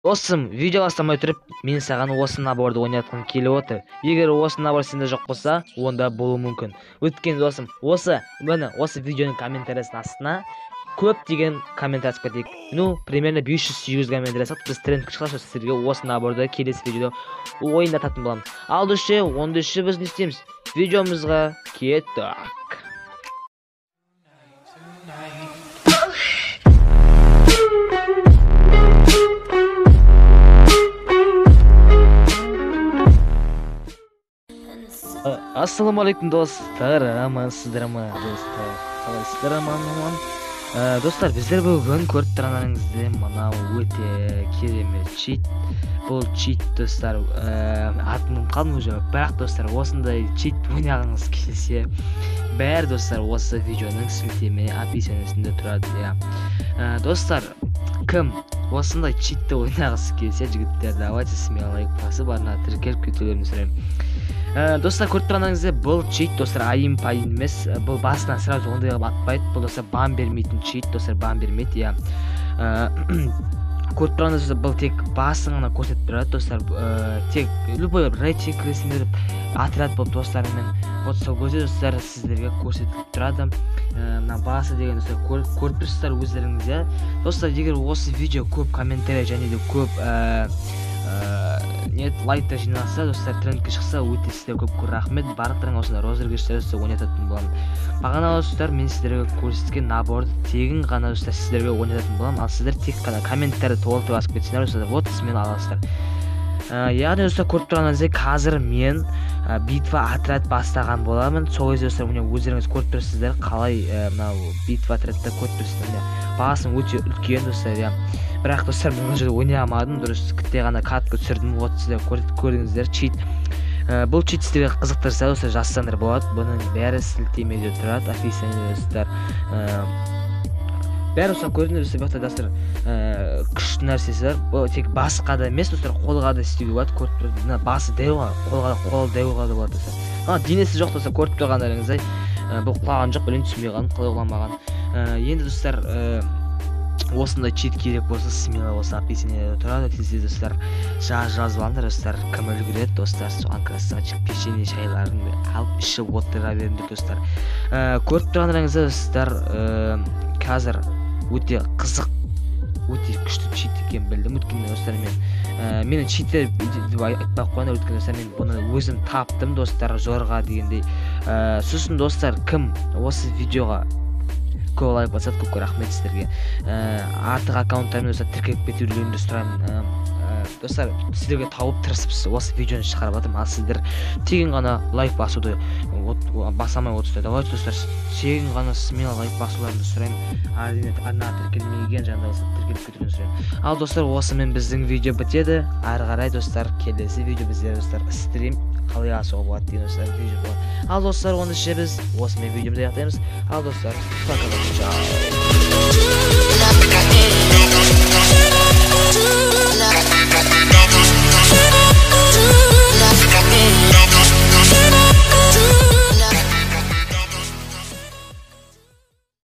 Достым, видео бастамай тұрып, мен саған осы наборды ойнатқым келіп отыр. Егер осы набор сенде жоқ болса, онда болуы мүмкін. Өткен достым, осы видеоның комментариясының астына көп деген комментарий жазып кетейік. Примерно 500-800 комментарий жазып, біз тренд шығарып сіздерге осы наборды келесі видеода ойнататын боламыз. Ал достар, онда біз не істейміз? Видеомызға кеттік. Ассалаумағалейкум достар, амансыздар ма достар, қалайсыздар аман? Достар, біздер бүгін көріп тұрғандарыңызды мынау өте керемет чит. Бұл чит достар, атым қалмай жүр, бірақ достар, осындай чит ойнағыңыз келсе, бәрі достар осы видеоның сілтеме описаниесінде тұрады. Достар, кім осындай читті ойнағысы келсе, жігіттер, давайте смело лайк басып, арна тіркеліп кетулерін сұраймын. Достар, көріп тұрғаныңызда бұл чит достар айын-пайын емес, бұл басынан сразу ондай қылып атпайды. Бұл достар бан бермейтін чит, достар бан бермейді. Көріп тұрғаныңызда бұл тек басын ғана көрсетіп тұрады достар. Тек любой рейтинг кіресіңдер отряд болып достарымен вот сол көзде достар сіздерге көрсетіп тұрады. Басы деген достар көріп тұрсыздар өздеріңіз. Достар, егер осы видео көп комментарий және де көп лайктар жиналса, достар, трендке шықса, өте сіздерге көп рахмет. Барлықтарыңа осындай розыгрыштар ойнататын боламын. Бағана достар, мен сіздерге көрсеткен наборды тегін ғана достар сіздерге ойнататын боламын. Ал сіздер тек қана комментарий толтырып жазып кетсеңдер, достар, вот смело аласыздар. Яғни достар, көріп тұрғаныңыздай, қазір мен битва отряд бастаған боламын. Сол кезде достар, өздеріңіз көріп тұрсыздар, қалай битва отрядта көріп тұрсыздар. Басым өте үлкен достар. Бірақ достар, мен ол жерде ойнай алмадым, дұрыс кітте ғана катқа түсірдім. Вот сіздер көрдіңіздер, чит. Бұл чит сіздерге қызықтырса достар, жазсаңдар болады. Бұның бәрі сілтемеде тұрады, описаниеде достар. Бәрі достар көрдіңіздер, достар, күшті нәрсесі бар. Бұл тек басқа да емес достар, қолға да істеуге болады. Көріп тұрды, басы дәуға, қол дәуға да болады достар. Денесі жоқ достар, көріп тұрғандарыңыздай. Бұл құлаған жоқ, білен түсінбей қалған, қолай құламаған. Енді достар, осындай чит керек болса, смело осы описаниеде тұрады. Тезде достар жазып алыңдар достар, кім үлгереді достар, соған красавчик печенье шайларын алып ішіп отыра беріңдер достар. Көріп тұрғандарыңызда достар, қазір өте қызық, өте күшті чит екен білдім. Өткенде достар, менің читтер деп айтпақ қойғанда, өткенде достар, мен бұны өзім таптым достар, зорға дегендей. Сосын достар, кім осы видеоға көп лайк басады, көп рахмет сіздерге. Артық аккаунттармен достар тіркеліп кетулеріңді сұраймын. Достар, сіздерге тауып тырысып осы видеоны шығарып жатырмын. Ал сіздер тегін ғана лайк басуды басамай отырсыздар. Давайте достар, тегін ғана смело лайк басуларыңды сұраймын. Арна тіркелмеген жағында болса тіркеліп кетулеріңді сұраймын. Ал достар, осымен біздің видео бітеді. Ары қарай достар, келесі видео біздер достар стрим қалай асуға болады деген достар видео болады. Ал достар, онда біз осымен видеомызды аяқтаймыз. Ал достар, пока.